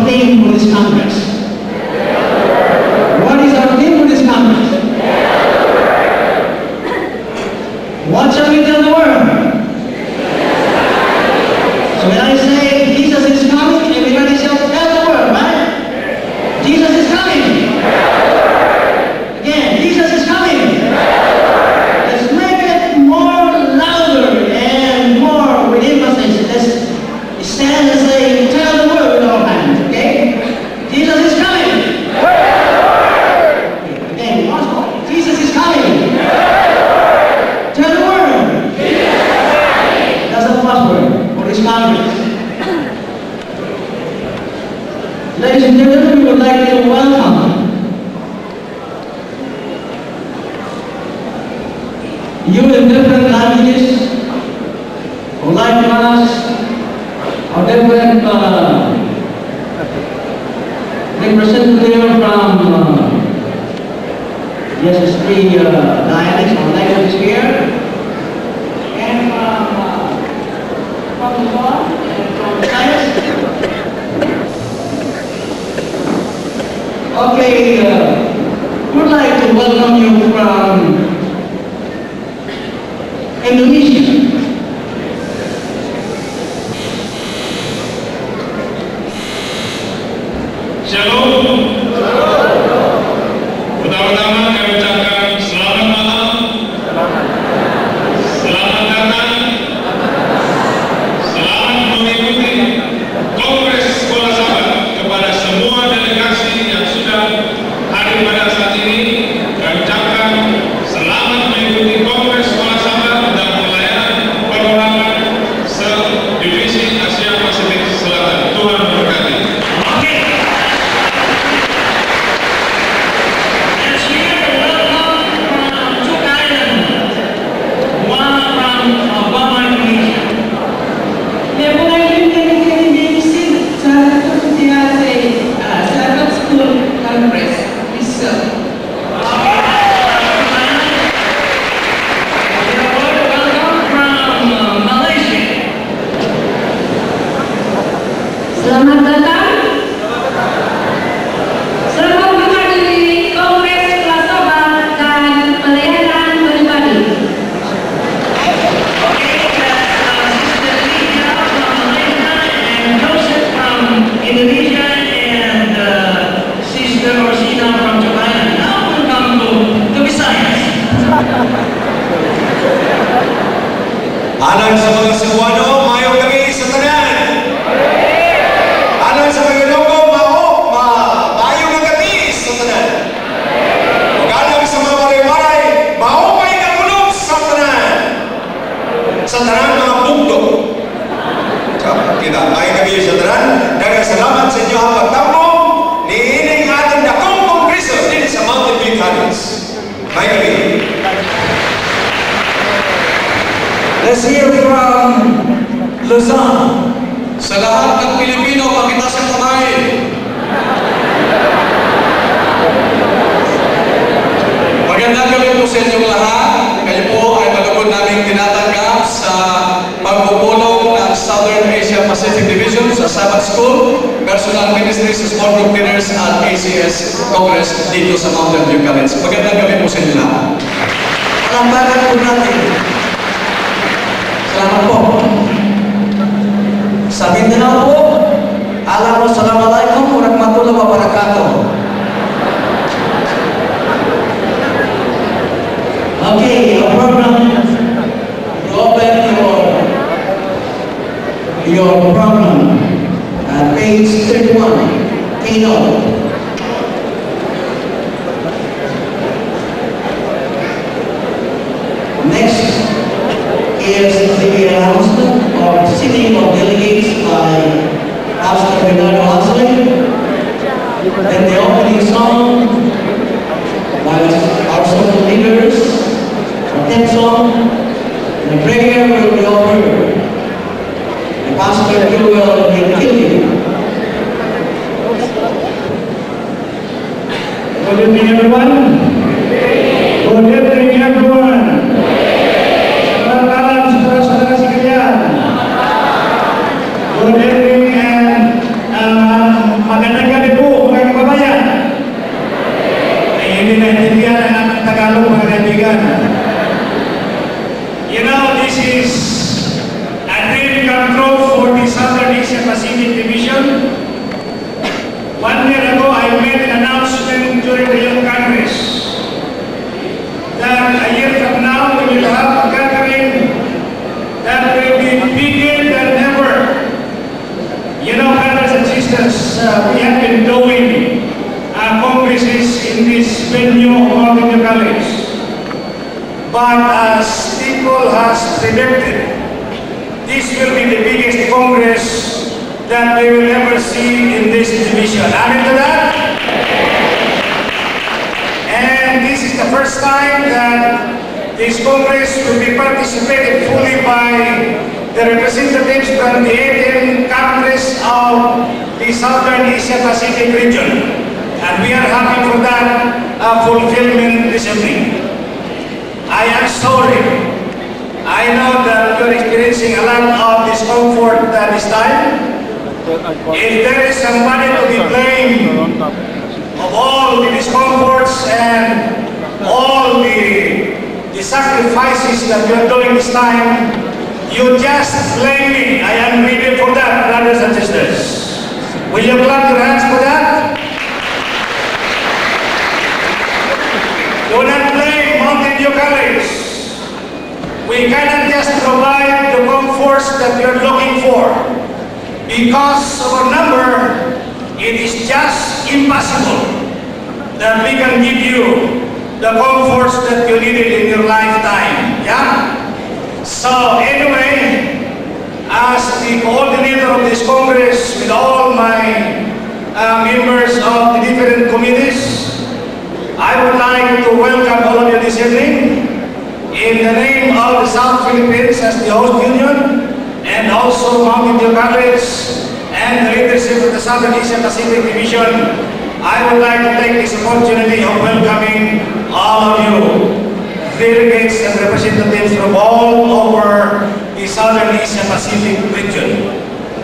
our theme for this Congress? What is our theme for this Congress? What shall we tell the world? So when I say Jesus is coming, everybody shall tell the world, right? Jesus is coming. Again, Jesus is coming. Let's make it more louder and more with emphasis. Let's stand and say, tell the world with our hands, okay? Jesus is coming. Again, once more. Jesus is coming. Tell the world. That's the first word for this Congress. Ladies and gentlemen, we would like to welcome you in different languages, who like us, or different representative from yes, three dialects or languages here, and from Luzon and from science. Okay, we'd like to welcome you from Indonesia. Shalom. Pertama-tama kami ucapkan selamat malam, selamat datang, selamat mengikuti Kongres Sekolah Sahabat. Kepada semua delegasi yang sudah hadir pada saat ini, kami ucapkan selamat mengikuti Kongres Sekolah Sahabat dan pelayanan perorangan se-Divisi Asia Pasifik Selatan. Tuhan memberkati. Selamat datang. Selamat menghadiri Kongres Kelas Sahabat dan Pelayanan Pribadi. Sister Lydia from Malaysia and Joseph from Indonesia and Sister Orsina from Japan. Now we'll come to Visayas. Alang sa mga Cebuano, mayong gabi sa tanan. Alang sa mga Ilonggo, mayong gabi sa tanan. Ug alang sa mga Waray-waray, maupay nga ulog sa tanan. Sa tanan mga bugdog. Kita, mayong gabi sa tanan. Daghang salamat sa inyo ang pagtambong ni ining ating dakong kongreso din sa Mountain View College. Mayong gabi. Let's hear from Luzon. Sa lahat ng Pilipino, pakitaas ang kamay. Magandang gabi po sa inyong lahat. Kayo po ay malugod naming tinatanggap sa pagpupulong ng Southern Asia Pacific Division sa Sabbath School, Personal Ministries, Small Group Dinners at ACS Congress dito sa Mountain View College. Magandang gabi po sa inyo lahat. Palakpakan po natin. Selamat po. Sa Mindanao po, Assalamualaikum warahmatullahi wabarakatuh. Okay, your program, you open your program at page 31, keynote. Next is the announcement of sitting of delegates by Pastor Bernardo Hansley, then the opening song by our social leaders, our theme song, and the prayer will be offered. The pastor will kill you. Good evening, everyone. Good evening, everyone. Good evening and 1 year ago, I made an announcement during the Youth Congress that a year from now we will have a gathering that will be bigger than ever. You know, brothers and sisters, we have been doing congresses in this venue of Mountain View College. But as people has predicted, this will be the biggest congress that we will ever see in this division. Amen to that? And this is the first time that this congress will be participated fully by the representatives from the 18th Congress of the Southern Asia Pacific region. And we are happy for that fulfillment this evening. I am sorry. I know that you're experiencing a lot of discomfort at this time. If there is somebody to be blamed of all the discomforts and all the sacrifices that we are doing this time, you just blame me. I am ready for that, brothers and sisters. Will you clap your hands for that? Do not blame Mountain View College. We cannot just provide the comforts that you are looking for. Because of our number, it is just impossible that we can give you the comforts that you needed in your lifetime. Yeah? So anyway, as the coordinator of this Congress with all my members of the different committees, I would like to welcome all of you this evening in the name of the South Philippines as the host union, and also Mountain View College and the leadership of the Southern Asia Pacific Division. I would like to take this opportunity of welcoming all of you, delegates and representatives from all over the Southern Asia Pacific region.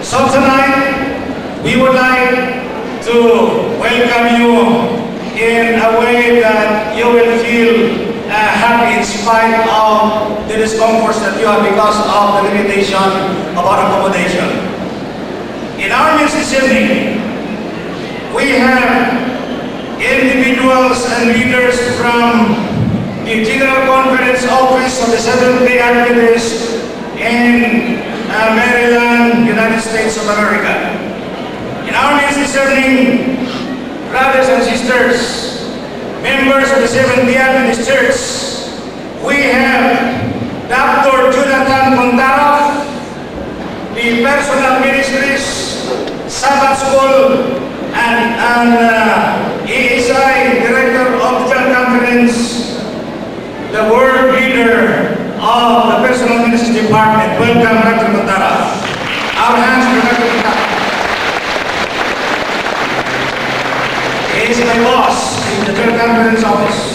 So tonight, we would like to welcome you in a way that you will feel happy in spite of the discomforts that you have because of the limitation of our accommodation. In our midst this evening, we have individuals and leaders from the General Conference Office of the Seventh-day Adventists in Maryland, United States of America. In our midst this evening, brothers and sisters, members of the Seventh-day Adventist Church, we have Dr. Jonathan Montaroff, the Personal Ministries, Sabbath School, and ESI, Director of General Conference, the world leader of the Personal Ministries Department. Welcome, Dr. Montaroff. Our hands for Dr. Montaroff. He is my boss in the General Conference Office.